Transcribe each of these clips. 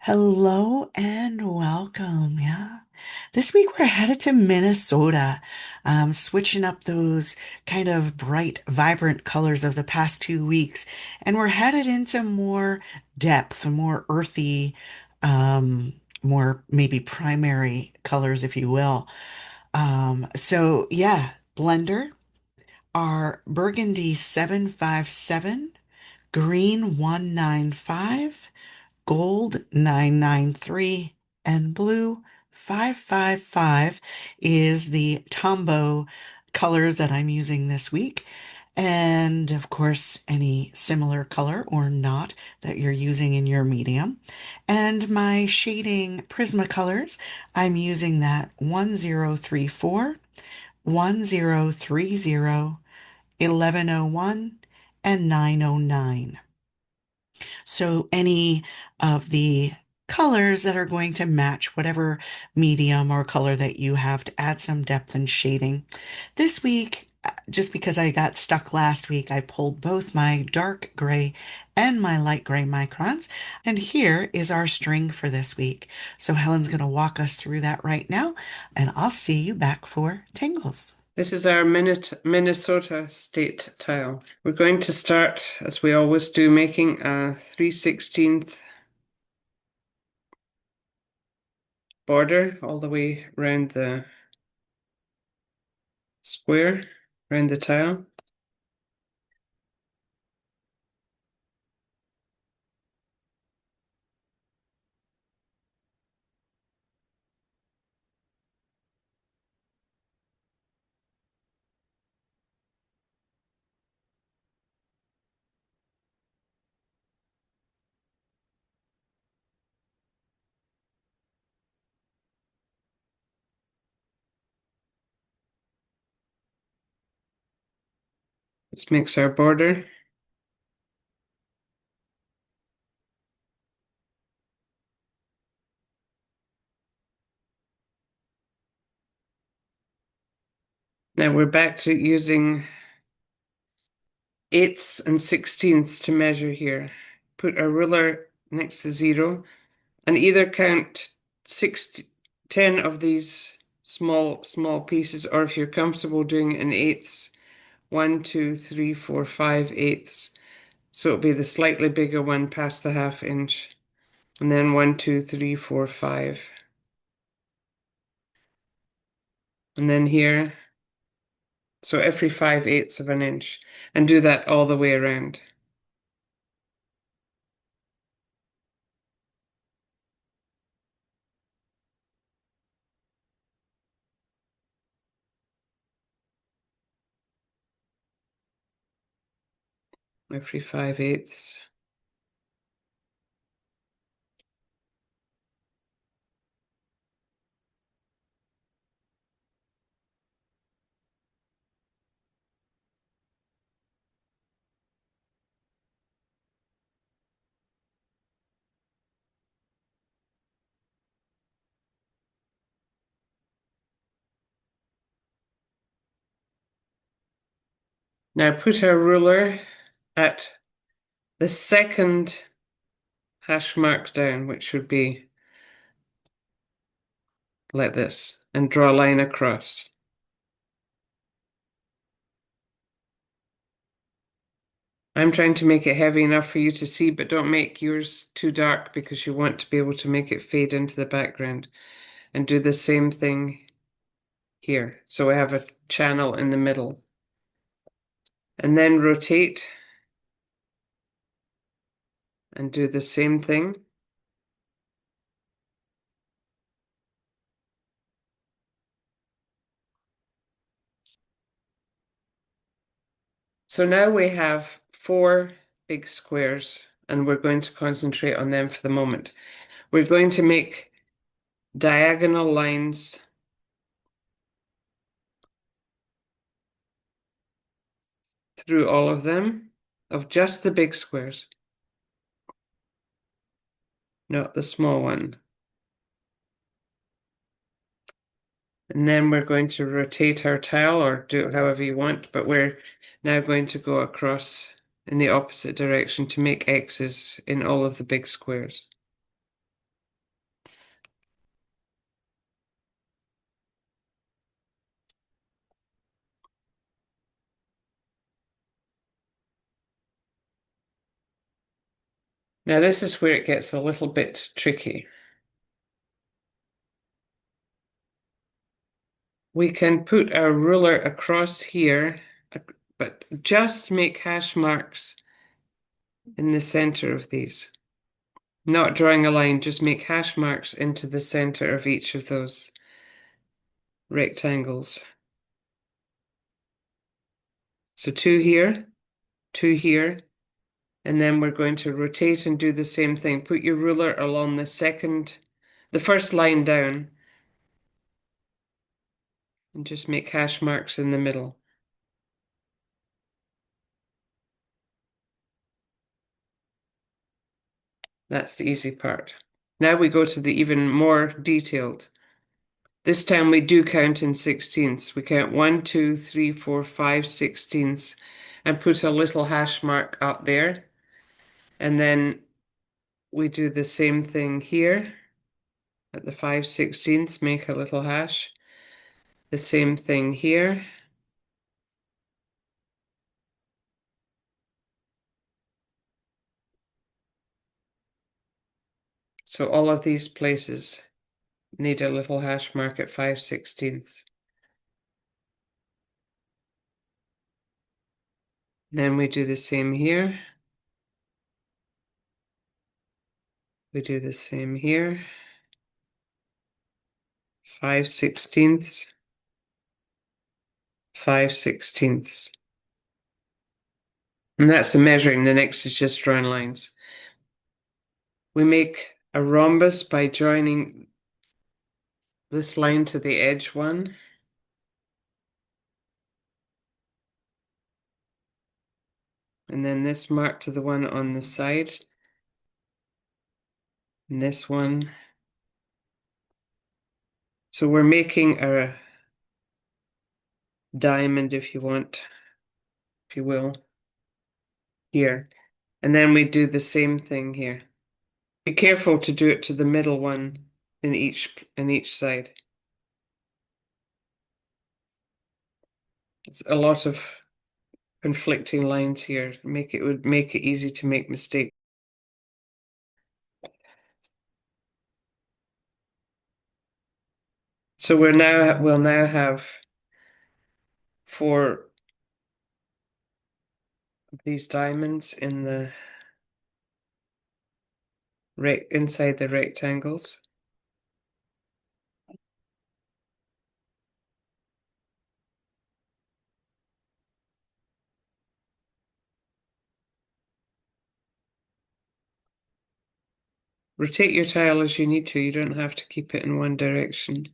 Hello and welcome. Yeah. This week we're headed to Minnesota, switching up those kind of bright, vibrant colors of the past 2 weeks. And we're headed into more depth, more earthy, more maybe primary colors, if you will. So Blender, our Burgundy 757, Green 195, Gold 993, and Blue 555 is the Tombow colors that I'm using this week. And of course, any similar color or not that you're using in your medium. And my shading Prismacolors, I'm using that 1034, 1030, 1101, and 909. So any of the colors that are going to match whatever medium or color that you have to add some depth and shading. This week, just because I got stuck last week, I pulled both my dark gray and my light gray microns. And here is our string for this week. So Helen's going to walk us through that right now, and I'll see you back for tangles. This is our Minnesota state tile. We're going to start, as we always do, making a 3/16 border all the way around the square, around the tile. This makes our border. Now we're back to using eighths and sixteenths to measure here. Put our ruler next to 0 and either count 10 of these small pieces, or if you're comfortable doing it in eighths, 1, 2, 3, 4, 5 eighths. So it'll be the slightly bigger one past the ½ inch. And then 1, 2, 3, 4, 5. And then here, so every 5/8 of an inch. And do that all the way around. Every 5/8. Now put our ruler at the second hash mark down, which would be like this, and draw a line across. I'm trying to make it heavy enough for you to see, but don't make yours too dark because you want to be able to make it fade into the background. And do the same thing here. So we have a channel in the middle. And then rotate and do the same thing. So now we have 4 big squares, and we're going to concentrate on them for the moment. We're going to make diagonal lines through all of them, of just the big squares, not the small one. And then we're going to rotate our tile, or do it however you want, but we're now going to go across in the opposite direction to make X's in all of the big squares. Now this is where it gets a little bit tricky. We can put our ruler across here, but just make hash marks in the center of these. Not drawing a line, just make hash marks into the center of each of those rectangles. So two here, and then we're going to rotate and do the same thing. Put your ruler along the first line down, and just make hash marks in the middle. That's the easy part. Now we go to the even more detailed. This time we do count in sixteenths. We count 1, 2, 3, 4, 5 sixteenths and put a little hash mark up there. And then we do the same thing here at the 5 sixteenths, make a little hash. The same thing here. So all of these places need a little hash mark at 5 sixteenths. Then we do the same here. We do the same here. 5 sixteenths. 5 sixteenths. And that's the measuring. The next is just drawing lines. We make a rhombus by joining this line to the edge one. And then this mark to the one on the side. And this one. So we're making a diamond, if you want, if you will, here. And then we do the same thing here. Be careful to do it to the middle one in each side. It's a lot of conflicting lines here. Would make it easy to make mistakes. So we'll now have 4 of these diamonds in the inside the rectangles. Rotate your tile as you need to. You don't have to keep it in one direction.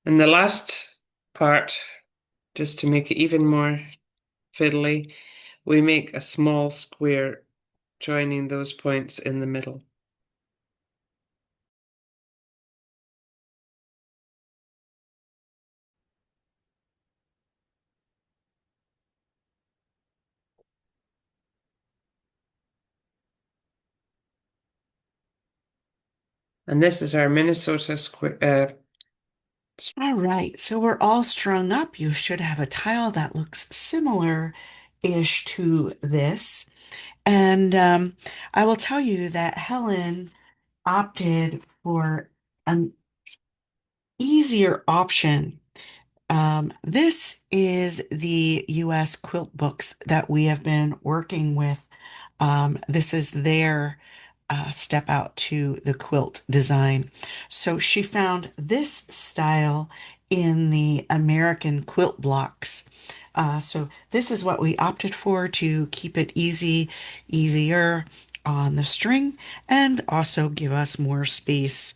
And the last part, just to make it even more fiddly, we make a small square joining those points in the middle. And this is our Minnesota square. All right, so we're all strung up. You should have a tile that looks similar-ish to this. And I will tell you that Helen opted for an easier option. This is the U.S. quilt books that we have been working with. This is their step out to the quilt design. So she found this style in the American Quilt Blocks. So this is what we opted for to keep it easier on the string, and also give us more space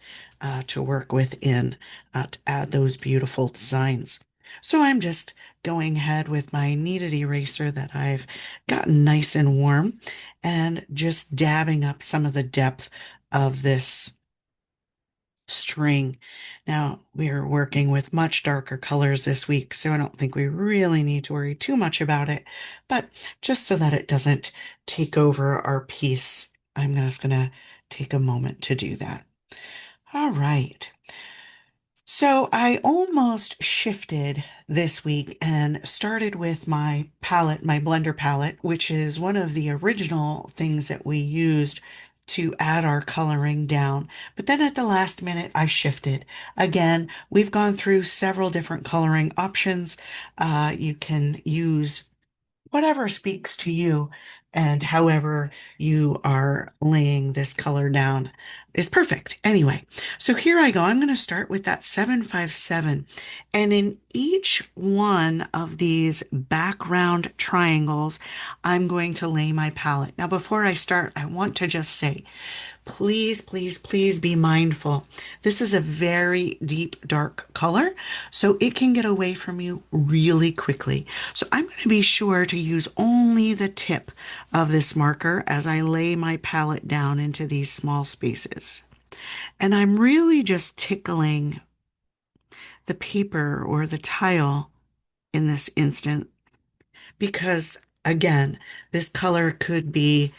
to work within to add those beautiful designs. So I'm just going ahead with my kneaded eraser that I've gotten nice and warm, and just dabbing up some of the depth of this string. Now, we're working with much darker colors this week, so I don't think we really need to worry too much about it, but just so that it doesn't take over our piece, I'm just going to take a moment to do that. All right. So I almost shifted this week and started with my palette, my blender palette, which is one of the original things that we used to add our coloring down. But then at the last minute, I shifted. Again, we've gone through several different coloring options. You can use whatever speaks to you, and however you are laying this color down is perfect. Anyway, so here I go. I'm going to start with that 757. And in each one of these background triangles, I'm going to lay my palette. Now, before I start, I want to just say, please, please, please be mindful. This is a very deep, dark color, so it can get away from you really quickly. So I'm going to be sure to use only the tip of this marker as I lay my palette down into these small spaces. And I'm really just tickling the paper or the tile in this instant because, again, this color could be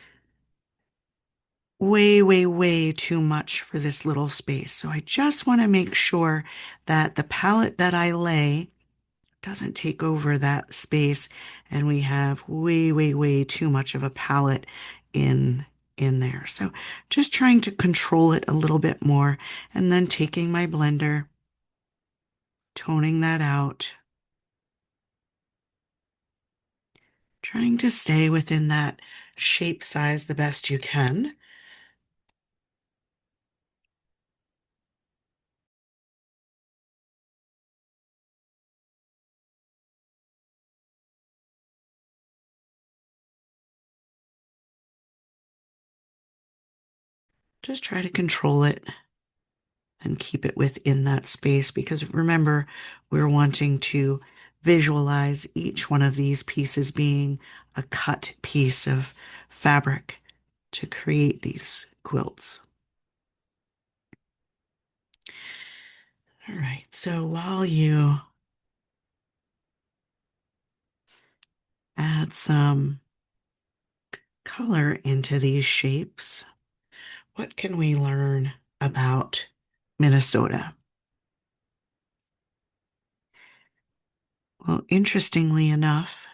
way, way, way too much for this little space. So I just want to make sure that the palette that I lay doesn't take over that space and we have way, way, way too much of a palette in there. So just trying to control it a little bit more and then taking my blender, toning that out, trying to stay within that shape size the best you can. Just try to control it and keep it within that space because remember, we're wanting to visualize each one of these pieces being a cut piece of fabric to create these quilts. All right, so while you add some color into these shapes, what can we learn about Minnesota? Well, interestingly enough,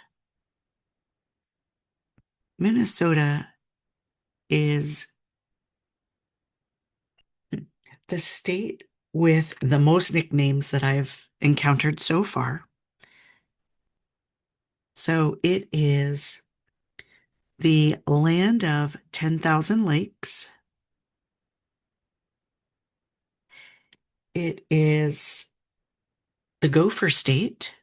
Minnesota is the state with the most nicknames that I've encountered so far. So it is the land of 10,000 lakes. It is the Gopher State.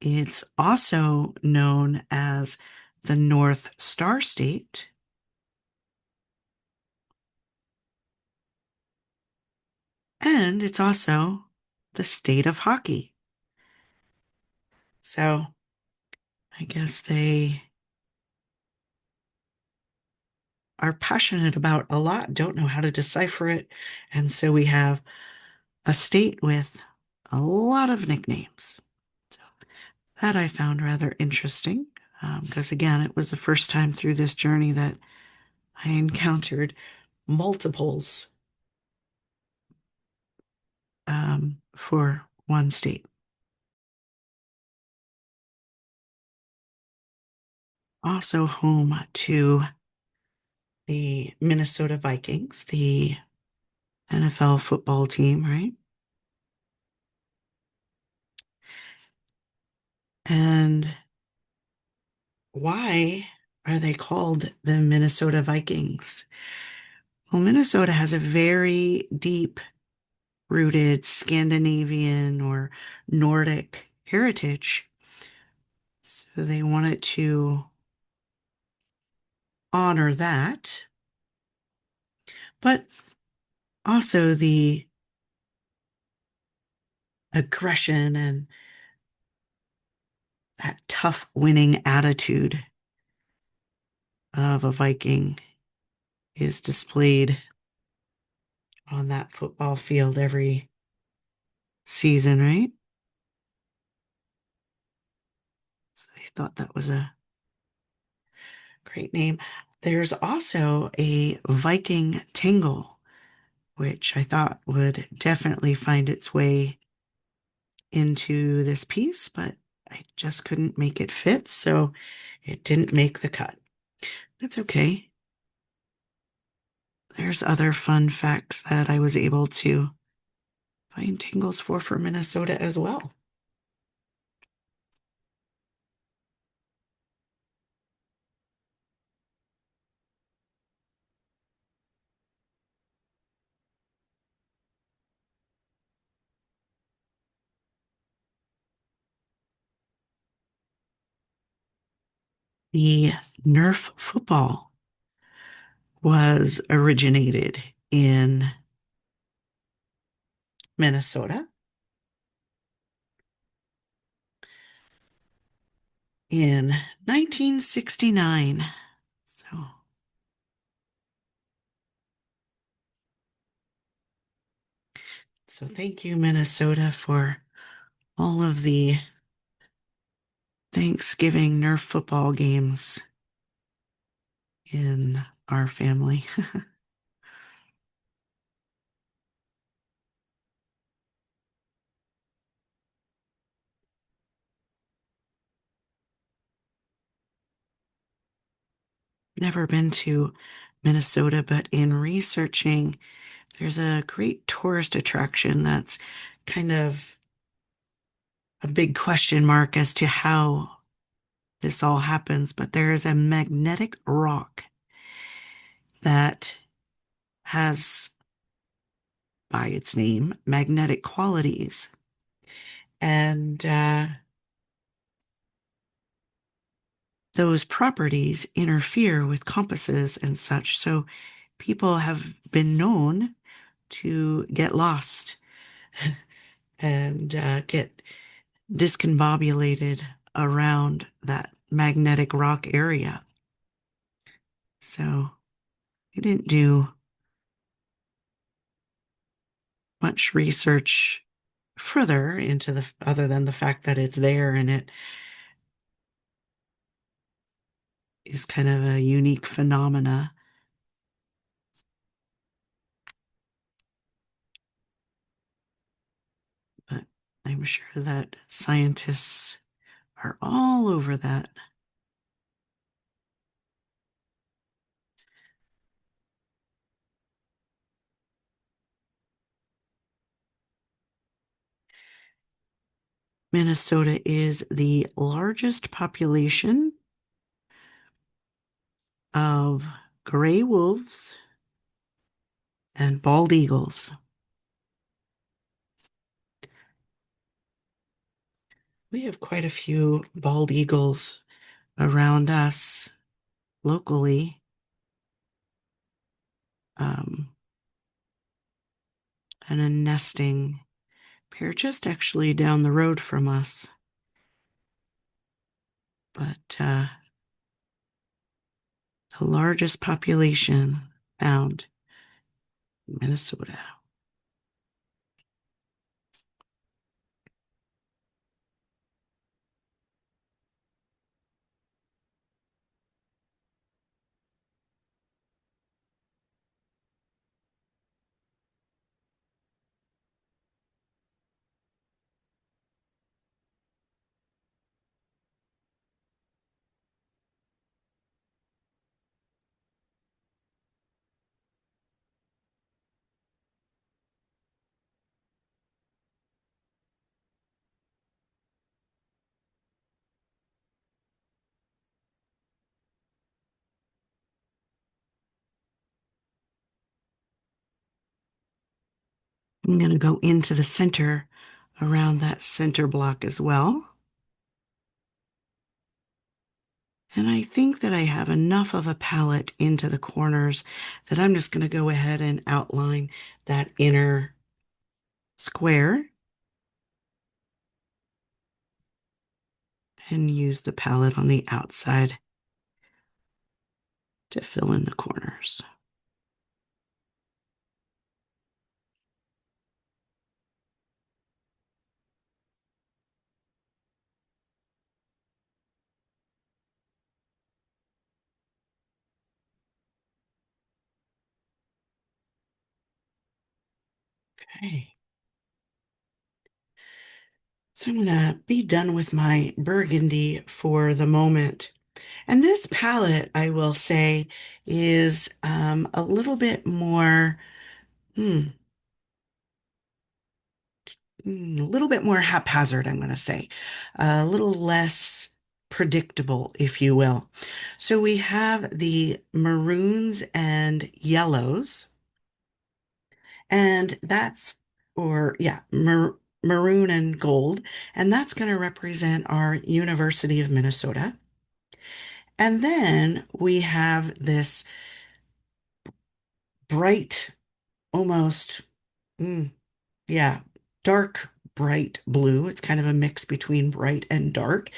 It's also known as the North Star State. And it's also the state of hockey. So I guess they are passionate about a lot, don't know how to decipher it. And so we have a state with a lot of nicknames. So that I found rather interesting because, again, it was the first time through this journey that I encountered multiples for one state. Also home to the Minnesota Vikings, the NFL football team, right? And why are they called the Minnesota Vikings? Well, Minnesota has a very deep rooted Scandinavian or Nordic heritage. So they wanted to honor that, but also the aggression and that tough winning attitude of a Viking is displayed on that football field every season, right? So they thought that was a great name. There's also a Viking tangle, which I thought would definitely find its way into this piece, but I just couldn't make it fit, so it didn't make the cut. That's okay. There's other fun facts that I was able to find tangles for Minnesota as well. The Nerf football was originated in Minnesota in 1969. So thank you, Minnesota, for all of the Thanksgiving Nerf football games in our family. Never been to Minnesota, but in researching, there's a great tourist attraction that's kind of a big question mark as to how this all happens, but there is a magnetic rock that has, by its name, magnetic qualities. And those properties interfere with compasses and such. So people have been known to get lost and get discombobulated around that magnetic rock area. So I didn't do much research further into the other than the fact that it's there and it is kind of a unique phenomena. But I'm sure that scientists are all over that. Minnesota is the largest population of gray wolves and bald eagles. We have quite a few bald eagles around us locally. Um, and a nesting pair just actually down the road from us. But the largest population found in Minnesota. I'm going to go into the center around that center block as well. And I think that I have enough of a palette into the corners that I'm just going to go ahead and outline that inner square and use the palette on the outside to fill in the corners. Okay. So I'm gonna be done with my burgundy for the moment. And this palette, I will say, is a little bit more, hmm, a little bit more haphazard, I'm going to say, a little less predictable, if you will. So we have the maroons and yellows, and that's, or yeah, maroon and gold, and that's going to represent our University of Minnesota. And then we have this bright, almost, mm, yeah, dark, bright blue. It's kind of a mix between bright and dark.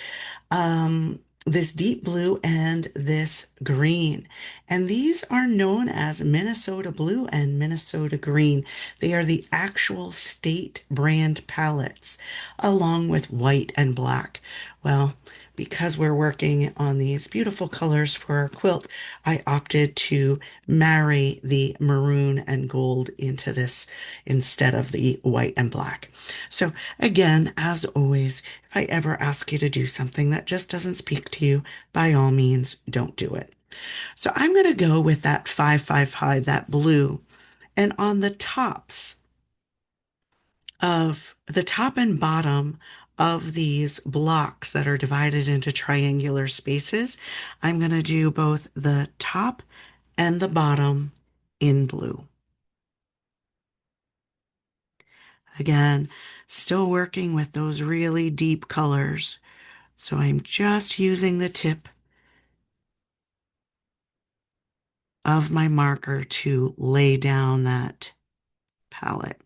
This deep blue and this green. And these are known as Minnesota blue and Minnesota green. They are the actual state brand palettes, along with white and black. Well, because we're working on these beautiful colors for our quilt, I opted to marry the maroon and gold into this instead of the white and black. So again, as always, if I ever ask you to do something that just doesn't speak to you, by all means, don't do it. So I'm going to go with that 555, that blue. And on the tops of the top and bottom of these blocks that are divided into triangular spaces, I'm going to do both the top and the bottom in blue. Again, still working with those really deep colors. So I'm just using the tip of my marker to lay down that palette.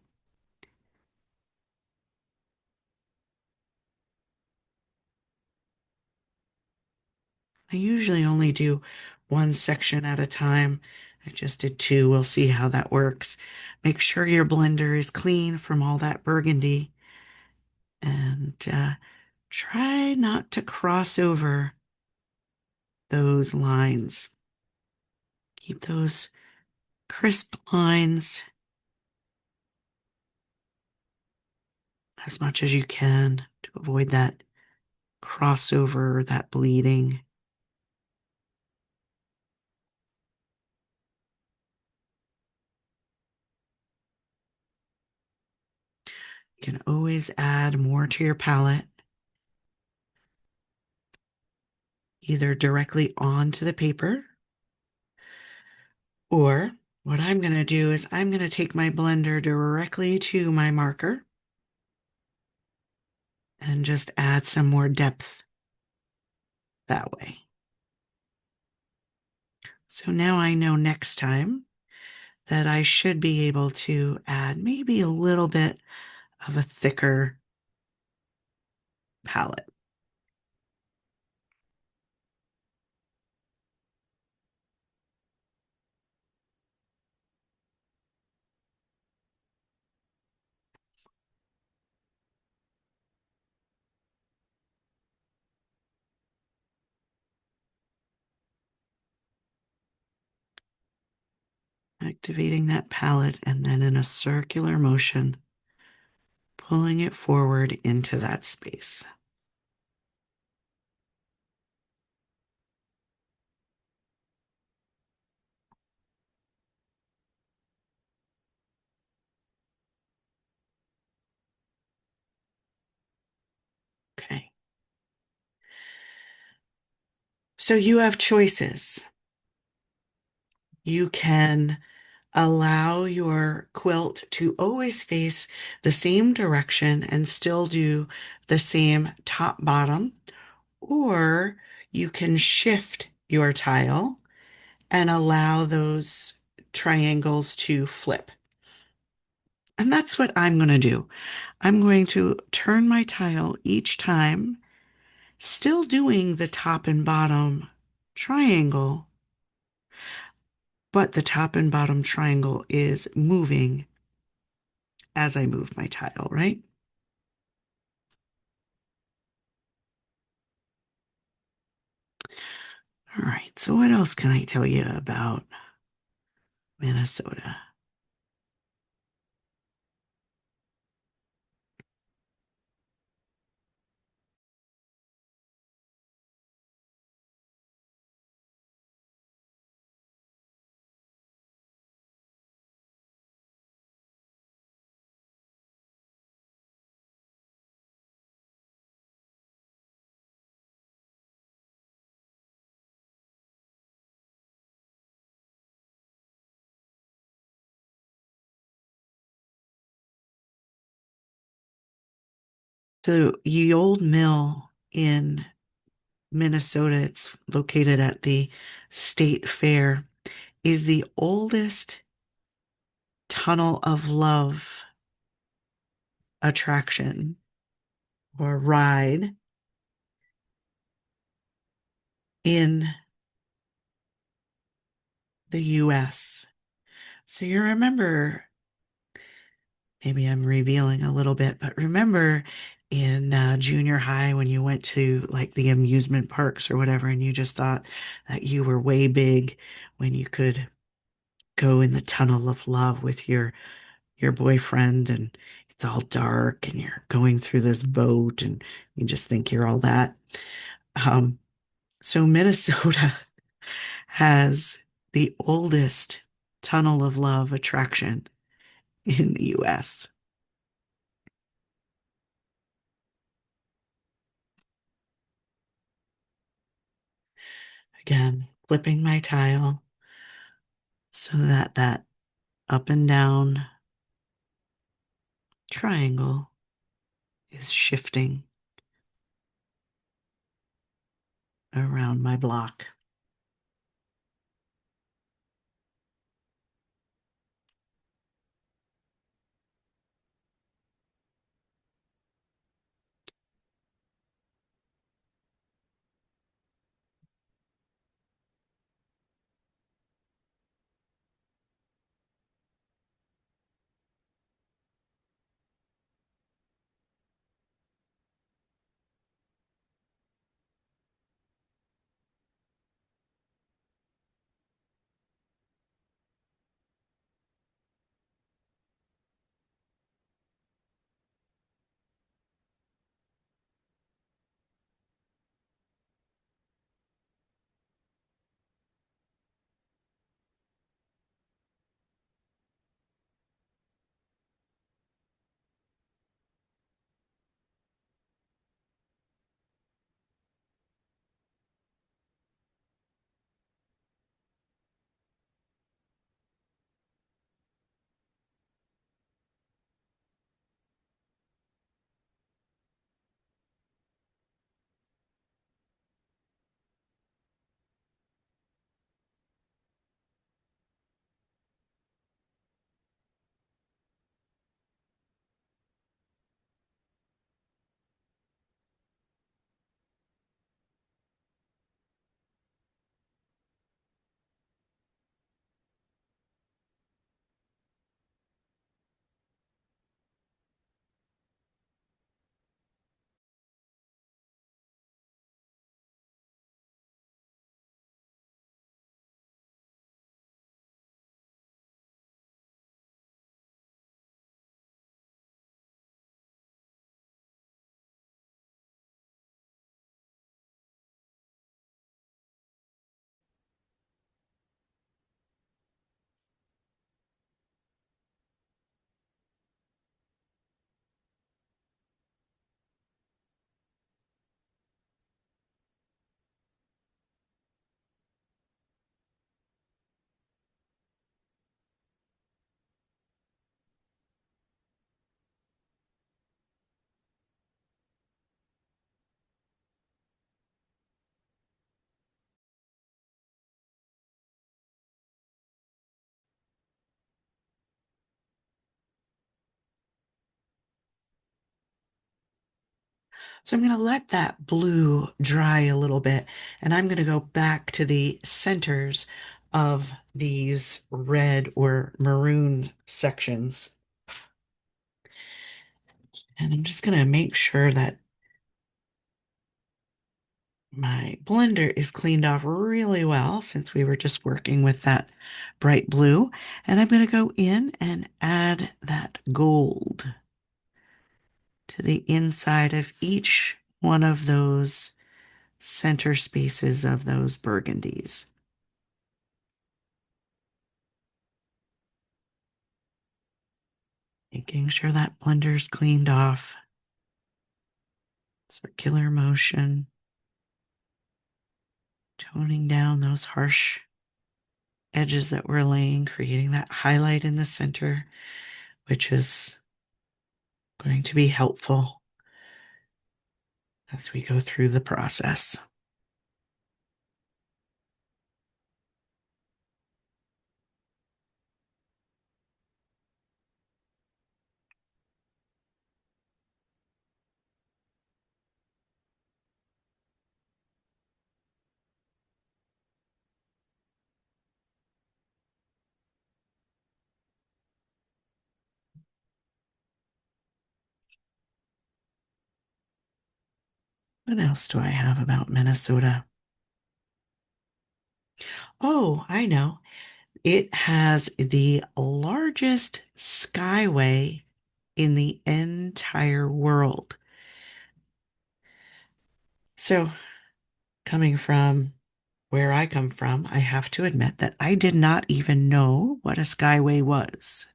I usually only do one section at a time. I just did two. We'll see how that works. Make sure your blender is clean from all that burgundy and try not to cross over those lines. Keep those crisp lines as much as you can to avoid that crossover, that bleeding. You can always add more to your palette, either directly onto the paper, or what I'm going to do is I'm going to take my blender directly to my marker and just add some more depth that way. So now I know next time that I should be able to add maybe a little bit of a thicker palette. Activating that palette and then in a circular motion, pulling it forward into that space. Okay. So you have choices. You can allow your quilt to always face the same direction and still do the same top bottom, or you can shift your tile and allow those triangles to flip. And that's what I'm going to do. I'm going to turn my tile each time, still doing the top and bottom triangle, but the top and bottom triangle is moving as I move my tile, right? All right, so what else can I tell you about Minnesota? So, Ye Old Mill in Minnesota, it's located at the State Fair, is the oldest tunnel of love attraction or ride in the U.S. So you remember, maybe I'm revealing a little bit, but remember in junior high when you went to like the amusement parks or whatever, and you just thought that you were way big when you could go in the tunnel of love with your boyfriend and it's all dark and you're going through this boat and you just think you're all that. Um, so Minnesota has the oldest tunnel of love attraction in the US. Again, flipping my tile so that that up and down triangle is shifting around my block. So I'm going to let that blue dry a little bit, and I'm going to go back to the centers of these red or maroon sections. And I'm just going to make sure that my blender is cleaned off really well since we were just working with that bright blue. And I'm going to go in and add that gold to the inside of each one of those center spaces of those burgundies. Making sure that blender's cleaned off. Circular motion. Toning down those harsh edges that we're laying, creating that highlight in the center, which is going to be helpful as we go through the process. What else do I have about Minnesota? Oh, I know. It has the largest skyway in the entire world. So, coming from where I come from, I have to admit that I did not even know what a skyway was.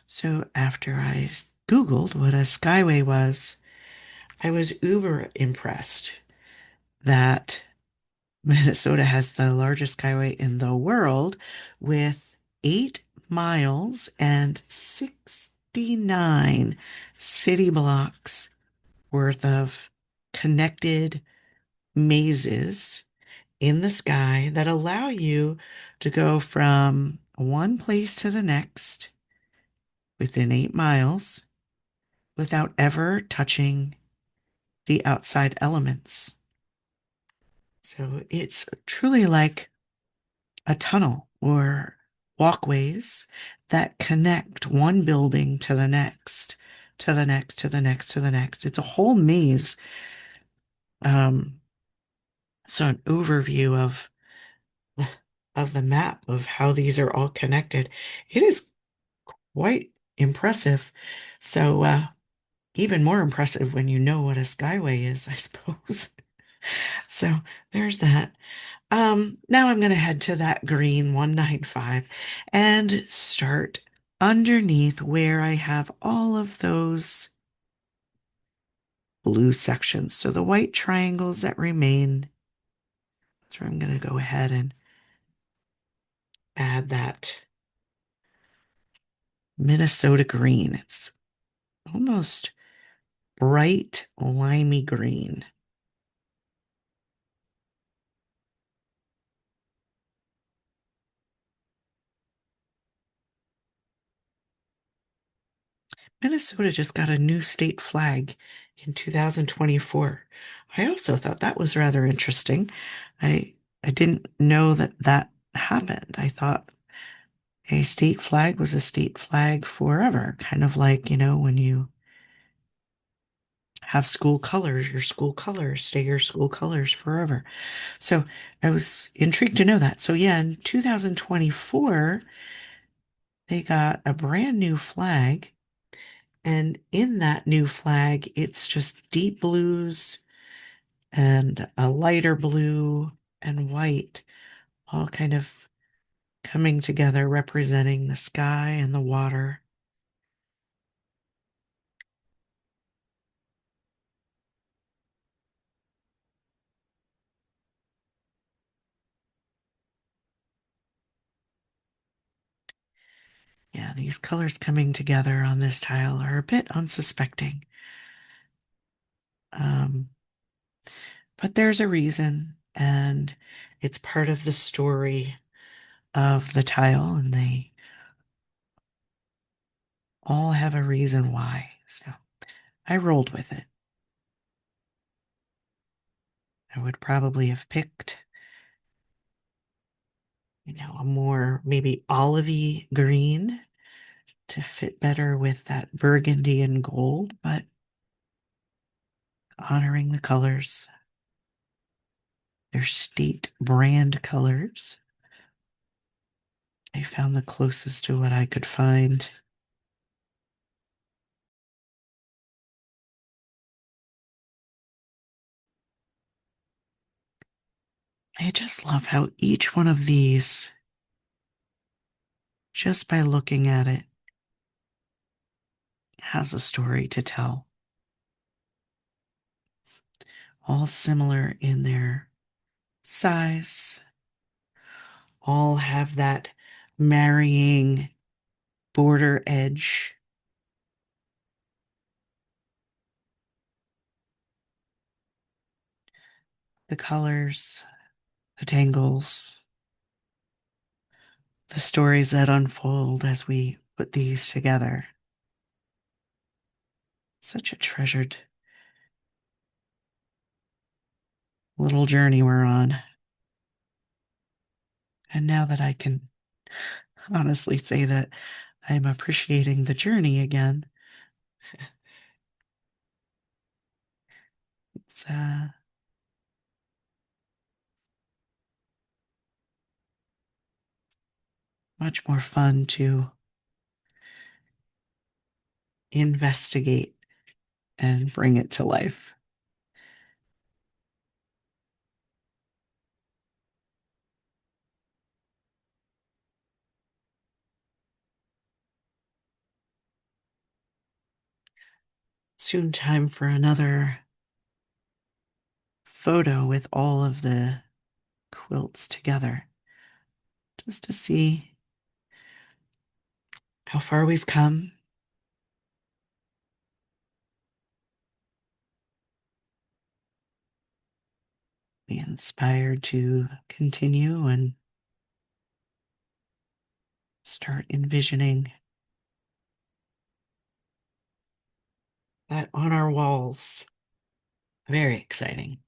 So, after I Googled what a skyway was, I was uber impressed that Minnesota has the largest skyway in the world with 8 miles and 69 city blocks worth of connected mazes in the sky that allow you to go from one place to the next within 8 miles without ever touching the outside elements. So it's truly like a tunnel or walkways that connect one building to the next, to the next, to the next, to the next. It's a whole maze. Um, so an overview of the map of how these are all connected. It is quite impressive. So even more impressive when you know what a skyway is, I suppose. So there's that. Now I'm going to head to that green 195 and start underneath where I have all of those blue sections. So the white triangles that remain, that's where I'm going to go ahead and add that Minnesota green. It's almost bright limey green. Minnesota just got a new state flag in 2024. I also thought that was rather interesting. I I didn't know that that happened. I thought a state flag was a state flag forever, kind of like, when you have school colors, your school colors stay your school colors forever. So I was intrigued to know that. So yeah, in 2024, they got a brand new flag. And in that new flag, it's just deep blues and a lighter blue and white, all kind of coming together, representing the sky and the water. Yeah, these colors coming together on this tile are a bit unsuspecting. Um, but there's a reason, and it's part of the story of the tile, and they all have a reason why. So I rolled with it. I would probably have picked, a more maybe olivey green to fit better with that burgundy and gold, but honoring the colors, their state brand colors. I found the closest to what I could find. I just love how each one of these, just by looking at it, has a story to tell. All similar in their size, all have that marrying border edge. the colors, the tangles, the stories that unfold as we put these together. Such a treasured little journey we're on. And now that I can honestly say that I'm appreciating the journey again, it's much more fun to investigate and bring it to life. Soon time for another photo with all of the quilts together, just to see how far we've come. Be inspired to continue and start envisioning that on our walls. Very exciting.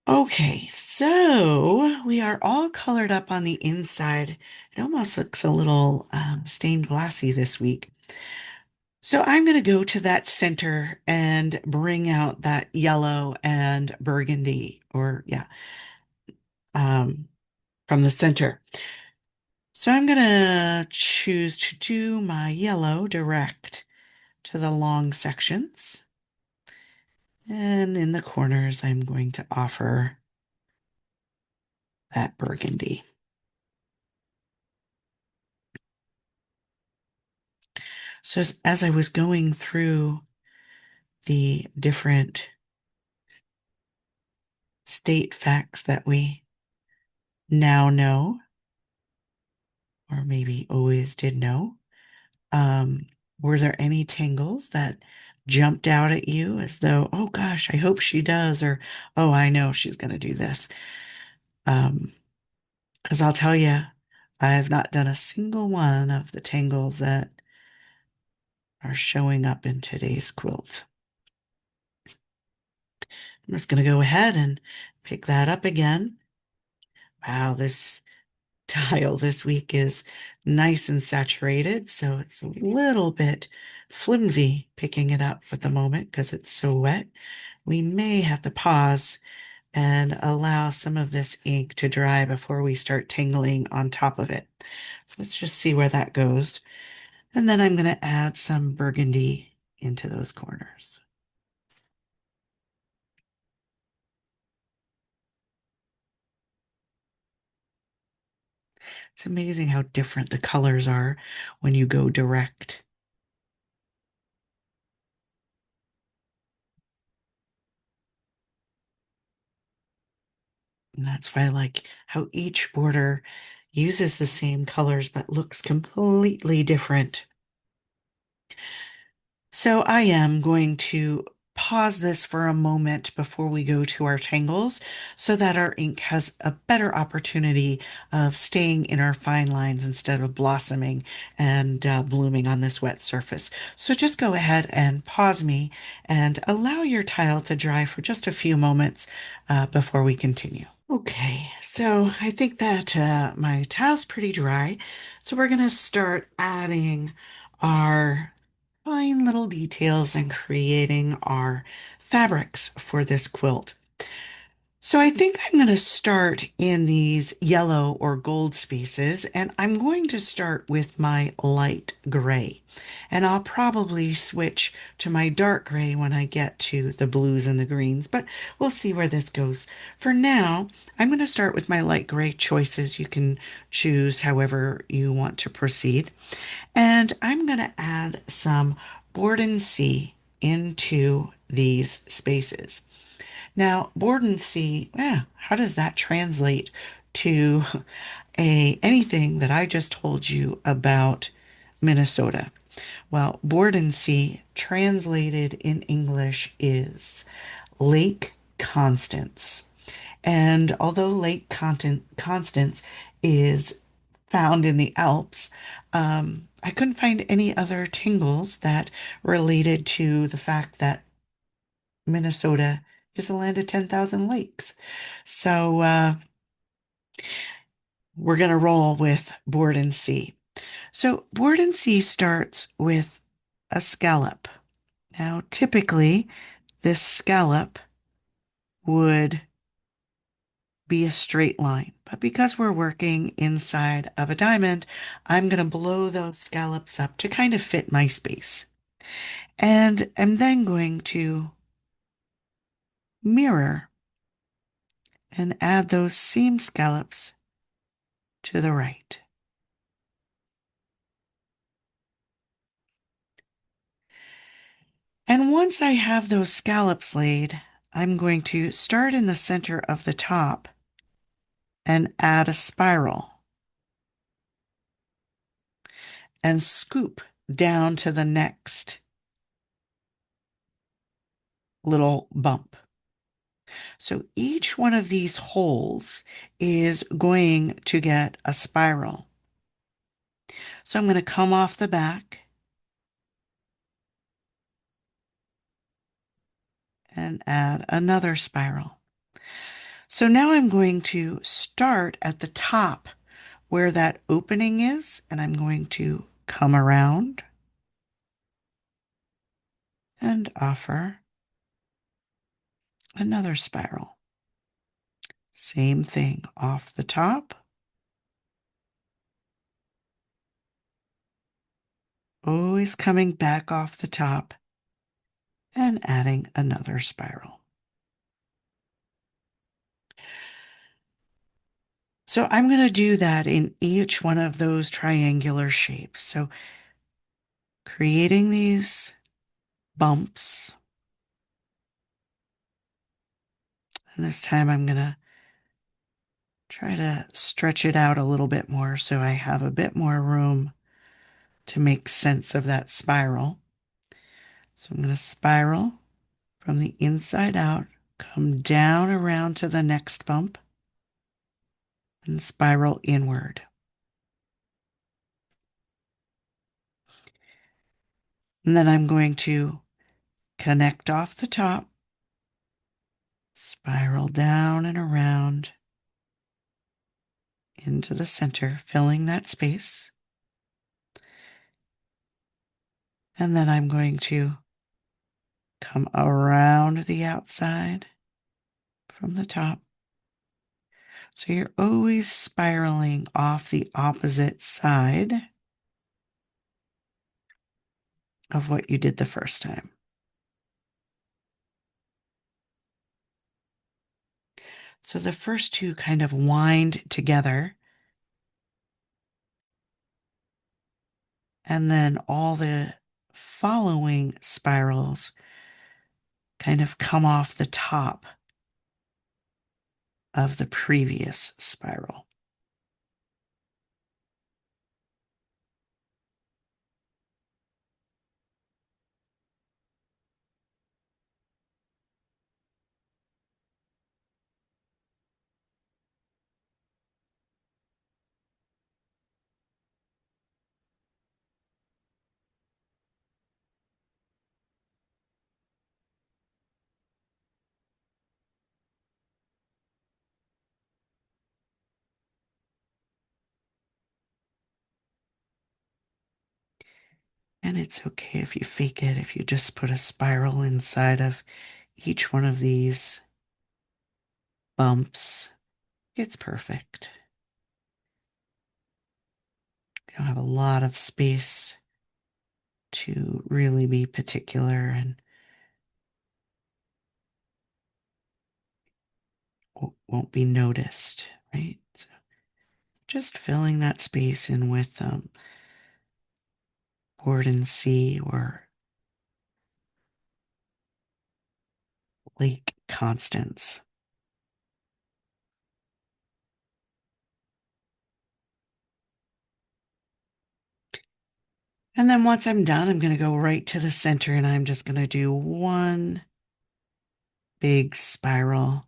Okay, so we are all colored up on the inside. It almost looks a little stained glassy this week. So I'm going to go to that center and bring out that yellow and burgundy, or yeah, um, from the center. So I'm going to choose to do my yellow direct to the long sections. And in the corners, I'm going to offer that burgundy. So as I was going through the different state facts that we now know, or maybe always did know, um, were there any tangles that jumped out at you as though, oh gosh, I hope she does, or oh, I know she's going to do this? Because I'll tell you, I have not done a single one of the tangles that are showing up in today's quilt. I'm just going to go ahead and pick that up again. Wow, this tile this week is nice and saturated, so it's a little bit flimsy picking it up at the moment because it's so wet. We may have to pause and allow some of this ink to dry before we start tangling on top of it. So let's just see where that goes. And then I'm going to add some burgundy into those corners. It's amazing how different the colors are when you go direct. And that's why I like how each border uses the same colors but looks completely different. So I am going to pause this for a moment before we go to our tangles so that our ink has a better opportunity of staying in our fine lines instead of blossoming and blooming on this wet surface. So just go ahead and pause me and allow your tile to dry for just a few moments before we continue. Okay, so I think that my tile's pretty dry. So we're going to start adding our fine little details and creating our fabrics for this quilt. So I think I'm going to start in these yellow or gold spaces, and I'm going to start with my light gray. And I'll probably switch to my dark gray when I get to the blues and the greens, but we'll see where this goes. For now, I'm going to start with my light gray choices. You can choose however you want to proceed. And I'm going to add some board and see into these spaces. Now, board and see, how does that translate to anything that I just told you about Minnesota? Well, board and see translated in English is lake Constance. And although Constance is found in the Alps, I couldn't find any other tingles that related to the fact that Minnesota is the land of 10,000 lakes. So we're going to roll with board and sea. So board and sea starts with a scallop. Now, typically, this scallop would be a straight line. But because we're working inside of a diamond, I'm going to blow those scallops up to kind of fit my space. And I'm then going to mirror and add those seam scallops to the right. And once I have those scallops laid, I'm going to start in the center of the top and add a spiral and scoop down to the next little bump. So each one of these holes is going to get a spiral. So I'm going to come off the back and add another spiral. So now I'm going to start at the top where that opening is, and I'm going to come around and offer another spiral. Same thing off the top, always coming back off the top and adding another spiral. So I'm going to do that in each one of those triangular shapes. So creating these bumps. And this time I'm going to try to stretch it out a little bit more so I have a bit more room to make sense of that spiral. So I'm going to spiral from the inside out, come down around to the next bump, and spiral inward. And then I'm going to connect off the top, spiral down and around into the center, filling that space. And then I'm going to come around the outside from the top. So you're always spiraling off the opposite side of what you did the first time. So the first two kind of wind together, and then all the following spirals kind of come off the top of the previous spiral. And it's okay if you fake it, if you just put a spiral inside of each one of these bumps. It's perfect. You don't have a lot of space to really be particular and won't be noticed, right? So just filling that space in with board and sea or Lake Constance. And then once I'm done, I'm going to go right to the center and I'm just going to do one big spiral,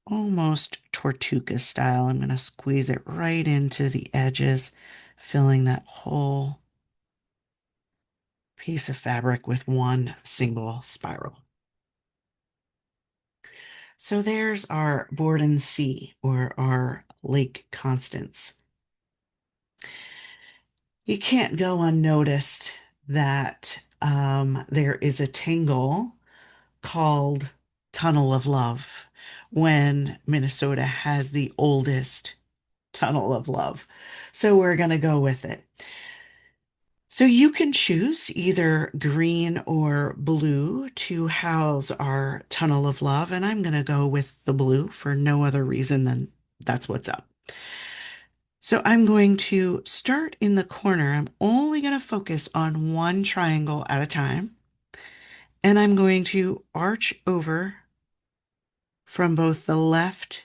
almost tortuga style. I'm going to squeeze it right into the edges, filling that whole piece of fabric with one single spiral. So there's our Borden Sea, or our Lake Constance. You can't go unnoticed that there is a tangle called Tunnel of Love when Minnesota has the oldest Tunnel of Love. So we're going to go with it. So you can choose either green or blue to house our Tunnel of Love, and I'm going to go with the blue for no other reason than that's what's up. So I'm going to start in the corner. I'm only going to focus on one triangle at a time, and I'm going to arch over from both the left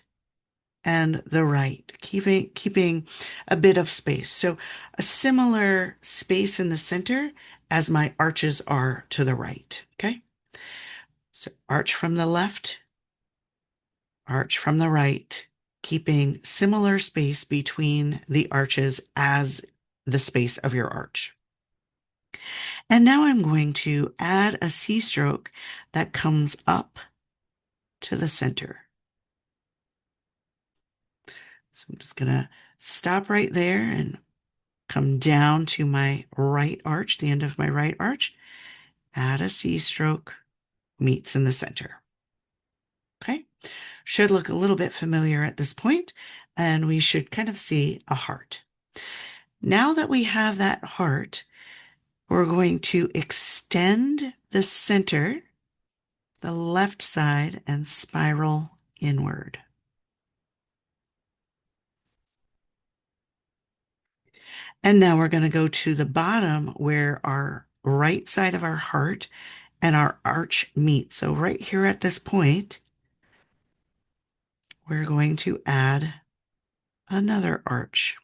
and the right, keeping a bit of space. So a similar space in the center as my arches are to the right. Okay. So arch from the left, arch from the right, keeping similar space between the arches as the space of your arch. And now I'm going to add a C-stroke that comes up to the center. So I'm just going to stop right there and come down to my right arch, the end of my right arch, add a C-stroke, meets in the center. Okay, should look a little bit familiar at this point, and we should kind of see a heart. Now that we have that heart, we're going to extend the center, the left side, and spiral inward. And now we're going to go to the bottom where our right side of our heart and our arch meet. So right here at this point, we're going to add another arch.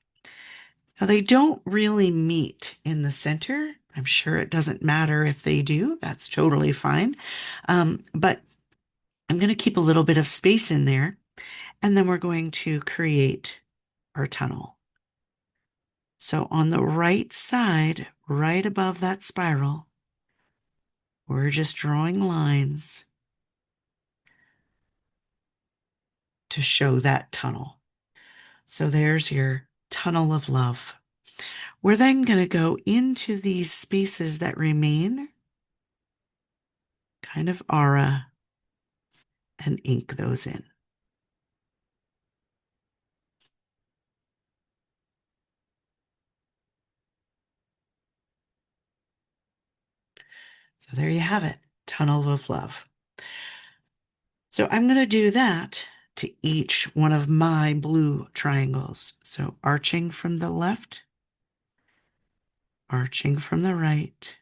Now they don't really meet in the center. I'm sure it doesn't matter if they do. That's totally fine. But I'm going to keep a little bit of space in there, and then we're going to create our tunnel. So on the right side, right above that spiral, we're just drawing lines to show that tunnel. So there's your tunnel of love. We're then going to go into these spaces that remain, kind of aura, and ink those in. So there you have it, tunnel of love. So I'm going to do that to each one of my blue triangles. So arching from the left, arching from the right.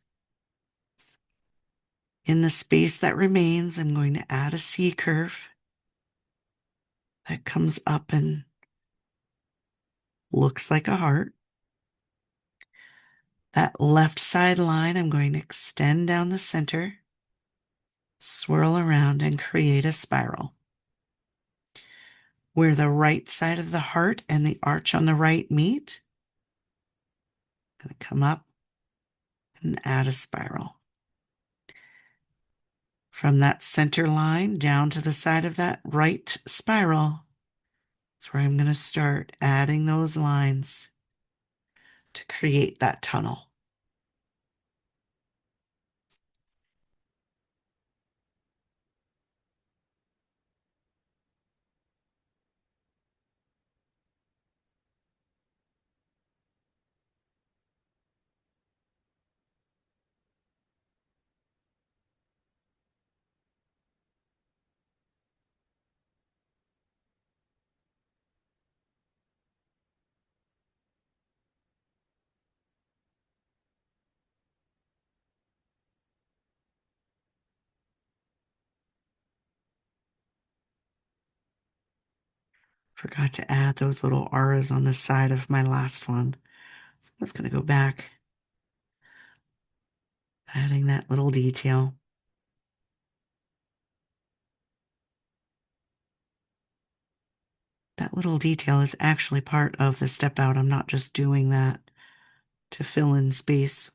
In the space that remains, I'm going to add a C curve that comes up and looks like a heart. That left side line, I'm going to extend down the center, swirl around, and create a spiral. Where the right side of the heart and the arch on the right meet, I'm going to come up and add a spiral. From that center line down to the side of that right spiral, that's where I'm going to start adding those lines to create that tunnel. Forgot to add those little auras on the side of my last one. So I'm just going to go back, adding that little detail. That little detail is actually part of the step out. I'm not just doing that to fill in space.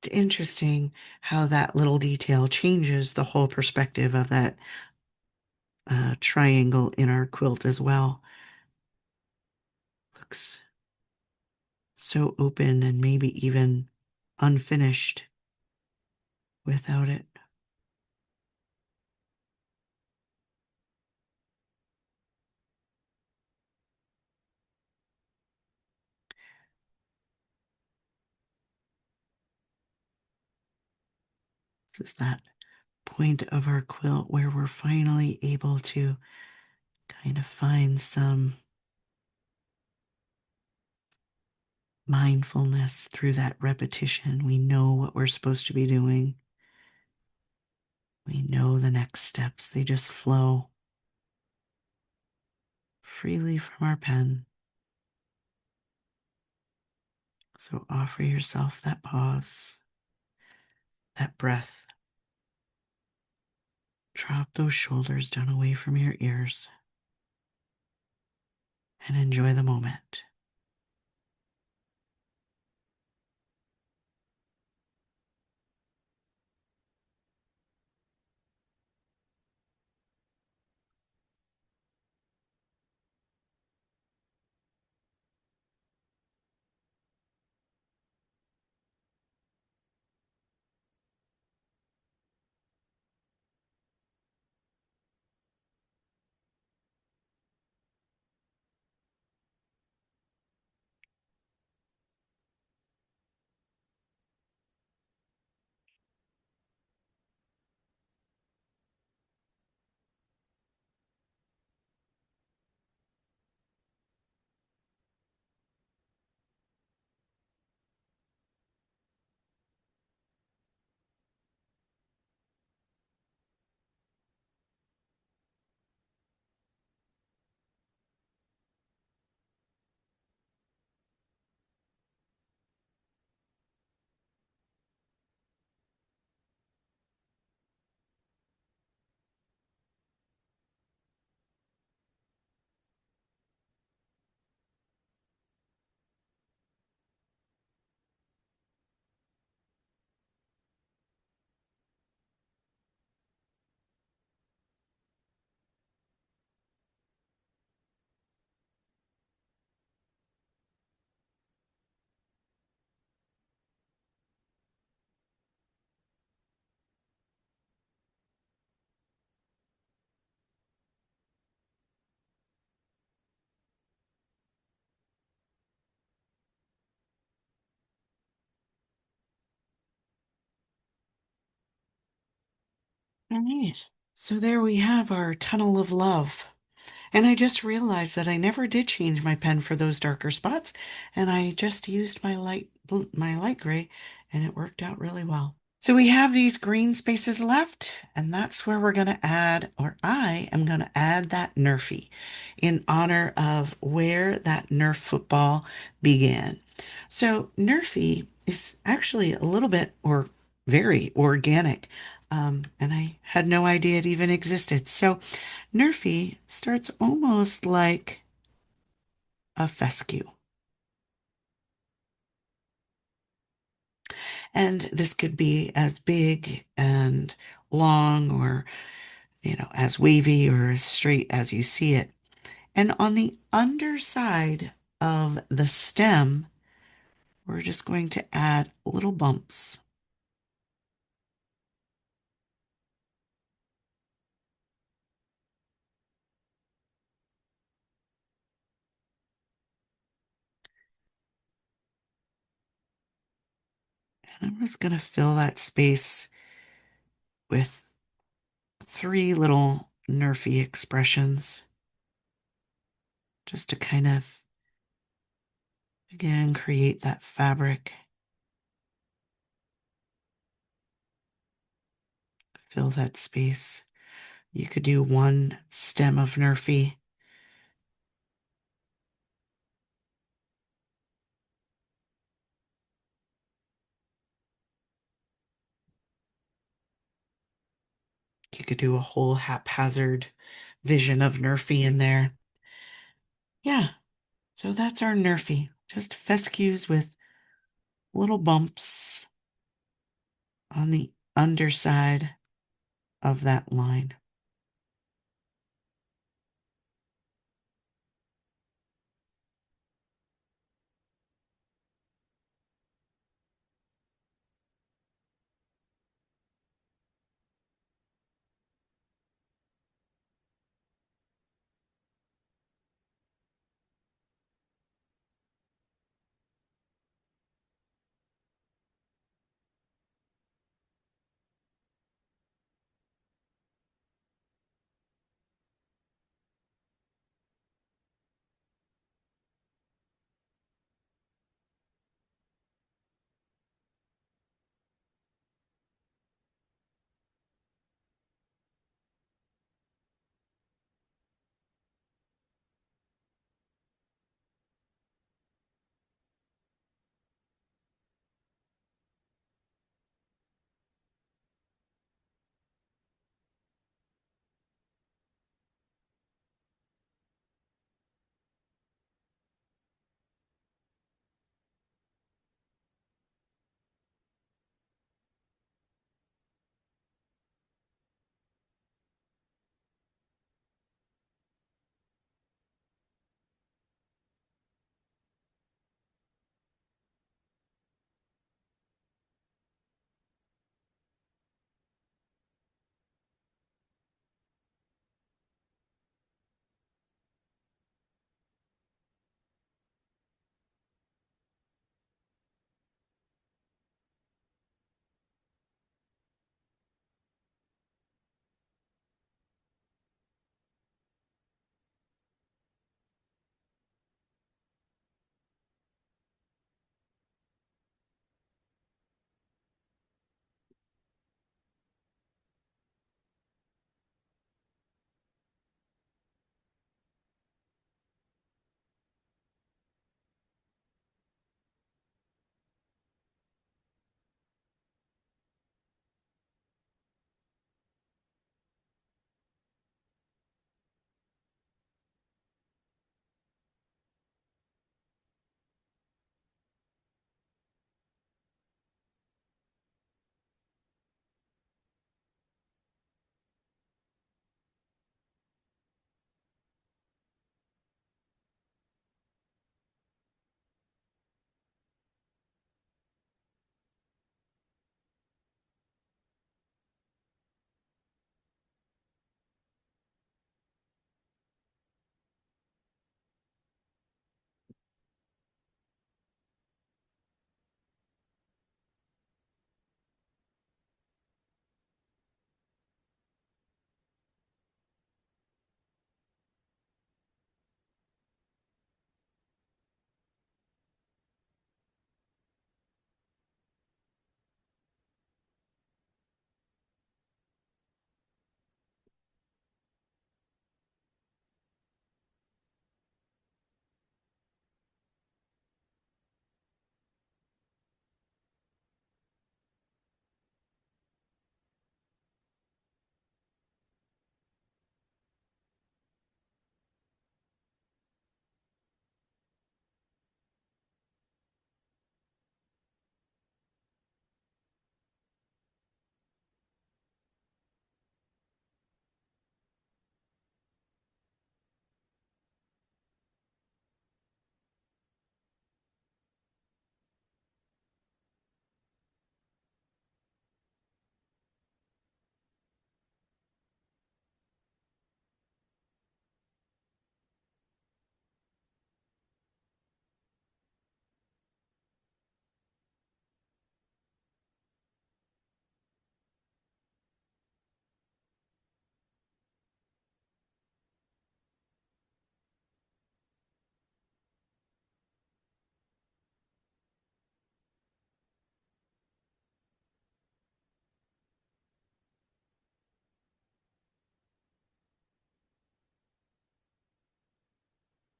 It's interesting how that little detail changes the whole perspective of that triangle in our quilt as well. Looks so open and maybe even unfinished without it. This is that point of our quilt where we're finally able to kind of find some mindfulness through that repetition. We know what we're supposed to be doing. We know the next steps. They just flow freely from our pen. So offer yourself that pause, that breath. Drop those shoulders down away from your ears and enjoy the moment. All right. So there we have our tunnel of love. And I just realized that I never did change my pen for those darker spots, and I just used my light gray, and it worked out really well. So we have these green spaces left, and that's where we're going to add, or I am going to add that Nerfy in honor of where that Nerf football began. So Nerfy is actually a little bit or very organic, and I had no idea it even existed. So Nerfy starts almost like a fescue. And this could be as big and long or, as wavy or as straight as you see it. And on the underside of the stem, we're just going to add little bumps. And I'm just going to fill that space with three little Nerfy expressions just to kind of, again, create that fabric. Fill that space. You could do one stem of Nerfy. You could do a whole haphazard vision of Nerfy in there. Yeah, so that's our Nerfy. Just fescues with little bumps on the underside of that line.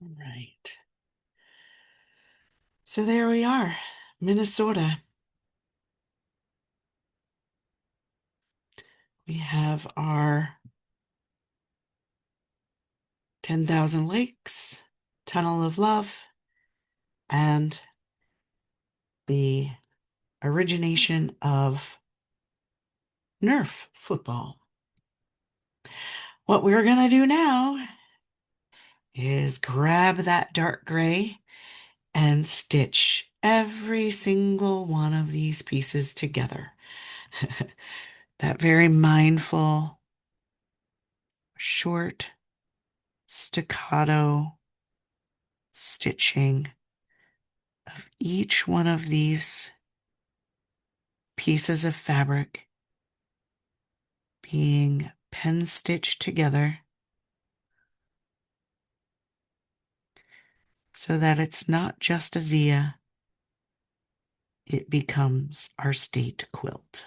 Right. So there we are, Minnesota. We have our 10,000 Lakes, Tunnel of Love, and the origination of Nerf football. What we're going to do now is grab that dark gray and stitch every single one of these pieces together. That very mindful, short, staccato stitching of each one of these pieces of fabric being pen stitched together so that it's not just a Zia, it becomes our state quilt.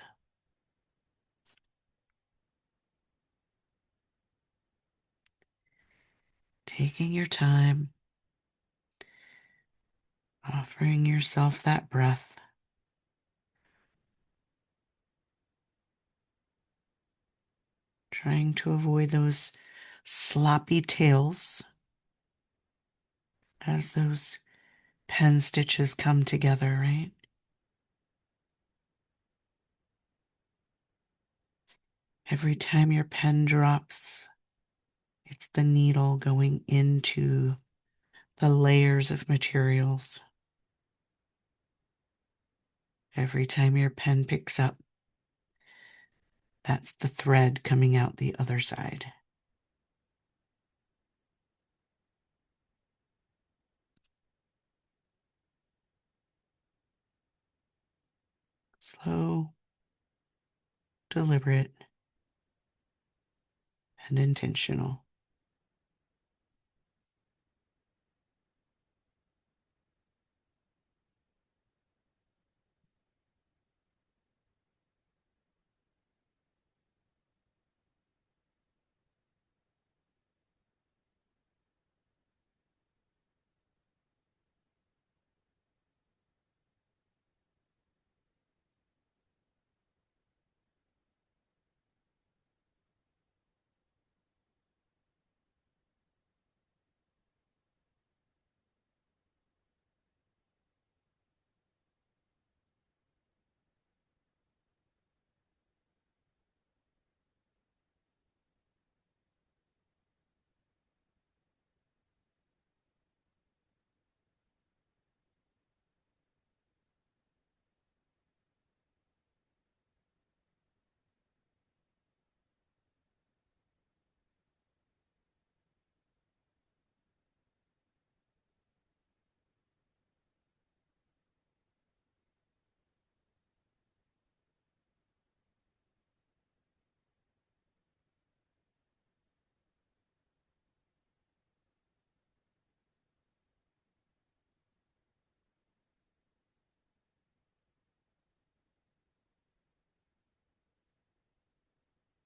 Taking your time, offering yourself that breath, trying to avoid those sloppy tails as those pen stitches come together, right? Every time your pen drops, it's the needle going into the layers of materials. Every time your pen picks up, that's the thread coming out the other side. Slow, deliberate, and intentional.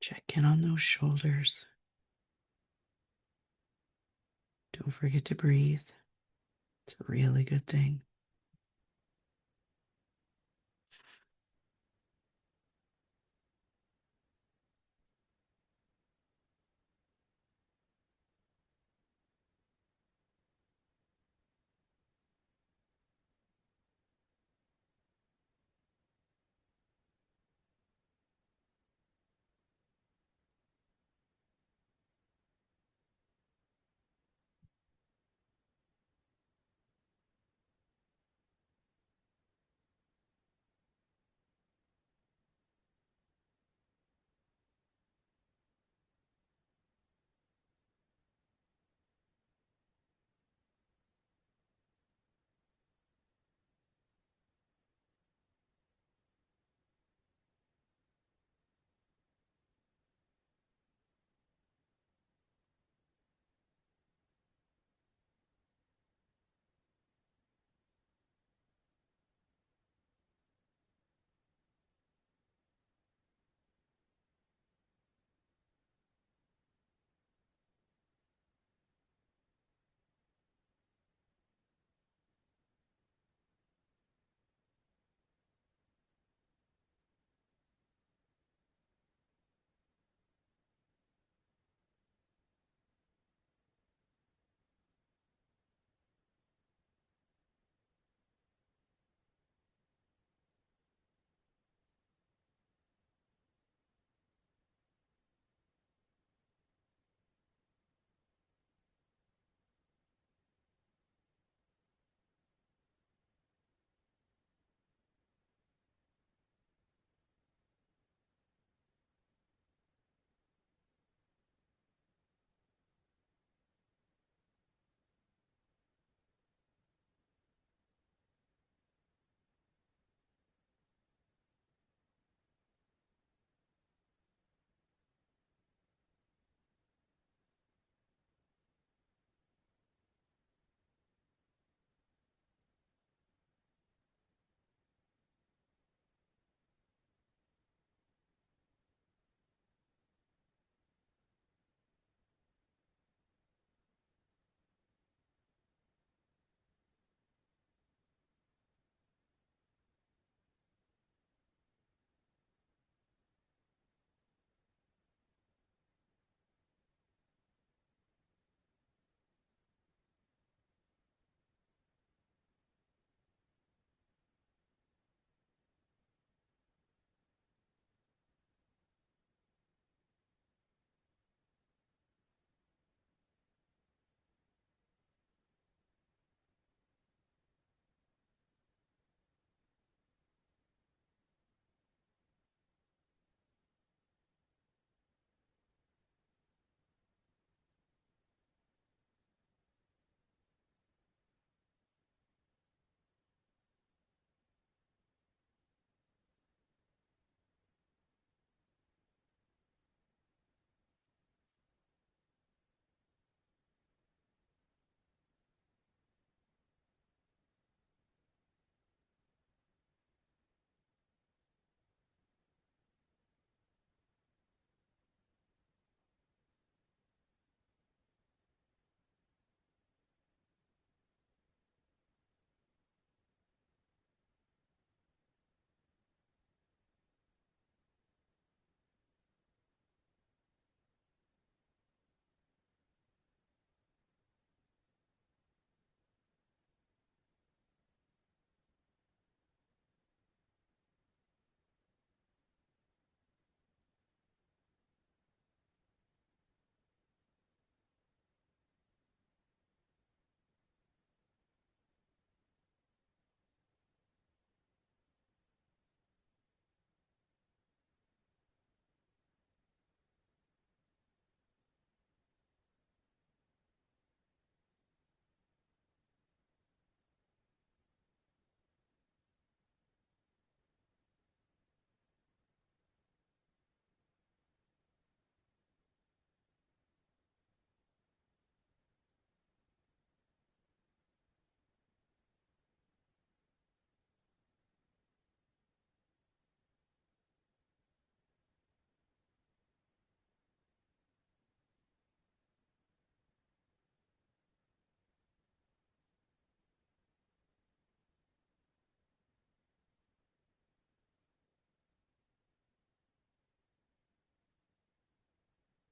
Check in on those shoulders. Don't forget to breathe. It's a really good thing.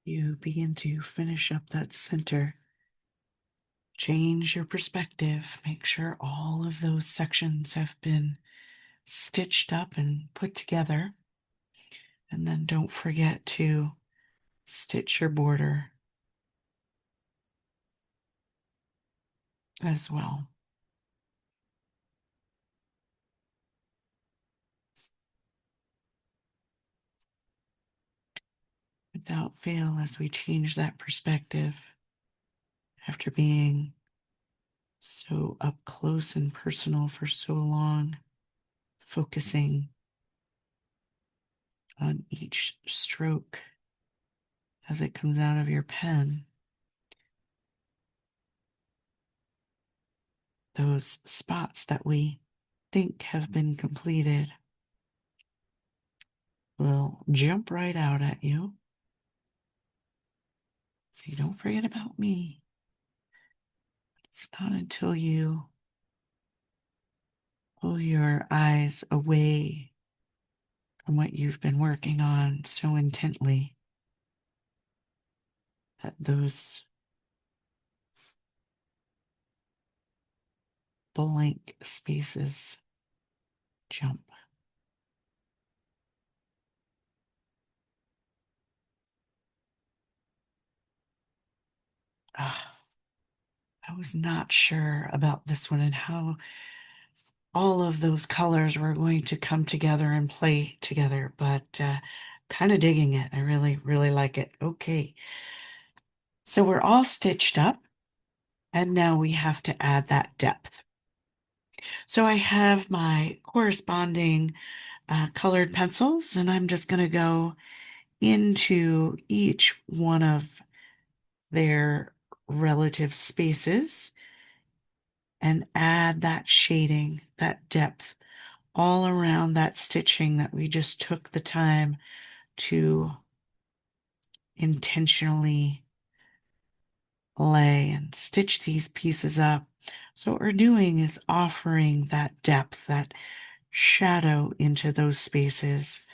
You begin to finish up that center. Change your perspective. Make sure all of those sections have been stitched up and put together. And then don't forget to stitch your border as well. Without fail, as we change that perspective, after being so up close and personal for so long, focusing on each stroke as it comes out of your pen, those spots that we think have been completed will jump right out at you. So you don't forget about me. It's not until you pull your eyes away from what you've been working on so intently that those blank spaces jump. Ah, I was not sure about this one and how all of those colors were going to come together and play together, but kind of digging it. I really, really like it. Okay, so we're all stitched up, and now we have to add that depth. So I have my corresponding colored pencils, and I'm just going to go into each one of their relative spaces and add that shading, that depth, all around that stitching that we just took the time to intentionally lay and stitch these pieces up. So what we're doing is offering that depth, that shadow into those spaces.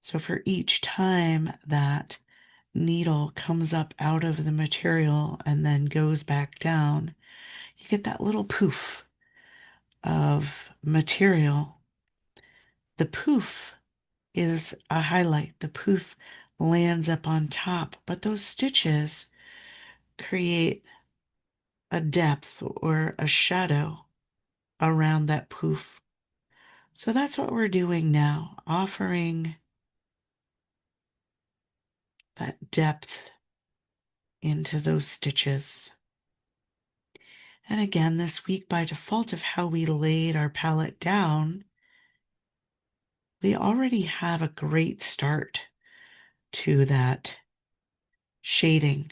So for each time that needle comes up out of the material and then goes back down, you get that little poof of material. The poof is a highlight. The poof lands up on top, but those stitches create a depth or a shadow around that poof. So that's what we're doing now, offering that depth into those stitches. And again, this week, by default of how we laid our palette down, we already have a great start to that shading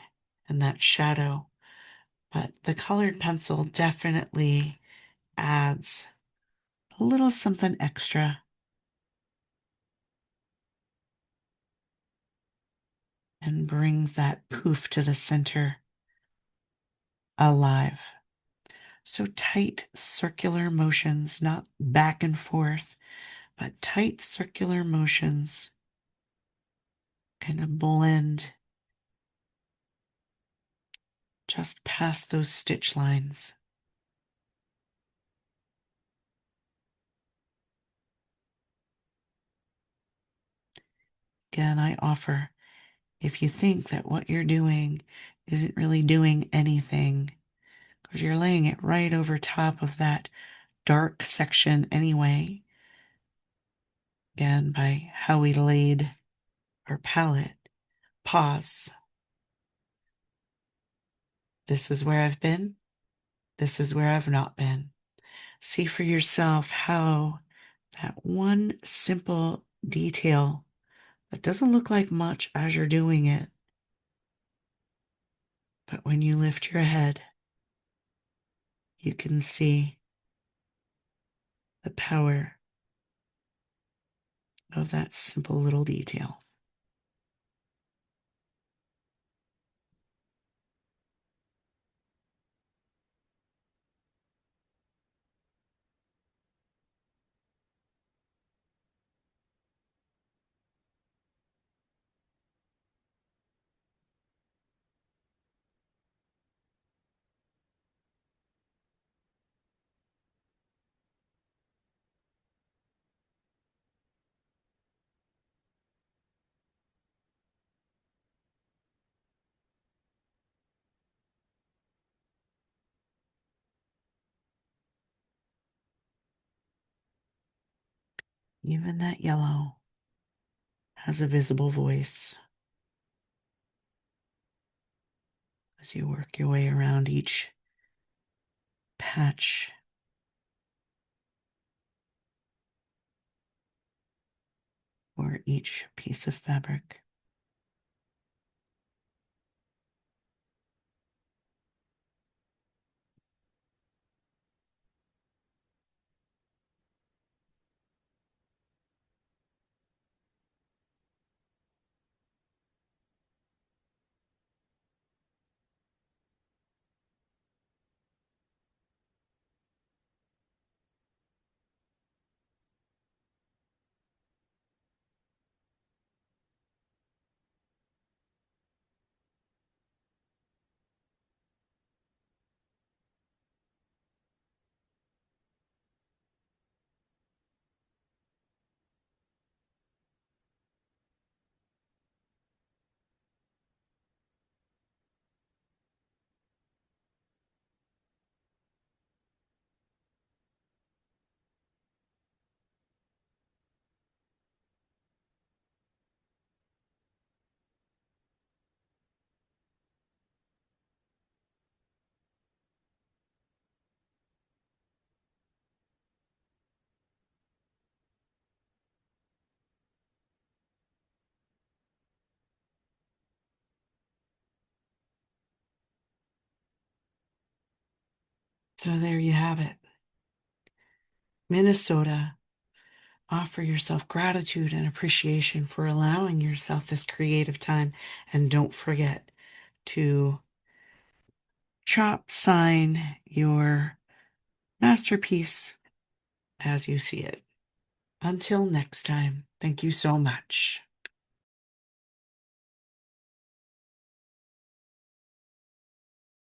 and that shadow. But the colored pencil definitely adds a little something extra and brings that poof to the center alive. So tight circular motions, not back and forth, but tight circular motions kind of blend just past those stitch lines. Again, I offer, if you think that what you're doing isn't really doing anything, because you're laying it right over top of that dark section anyway, again, by how we laid our palette, pause. This is where I've been. This is where I've not been. See for yourself how that one simple detail that doesn't look like much as you're doing it, but when you lift your head, you can see the power of that simple little detail. Even that yellow has a visible voice as you work your way around each patch or each piece of fabric. So there you have it. Minnesota. Offer yourself gratitude and appreciation for allowing yourself this creative time. And don't forget to chop sign your masterpiece as you see it. Until next time, thank you so much.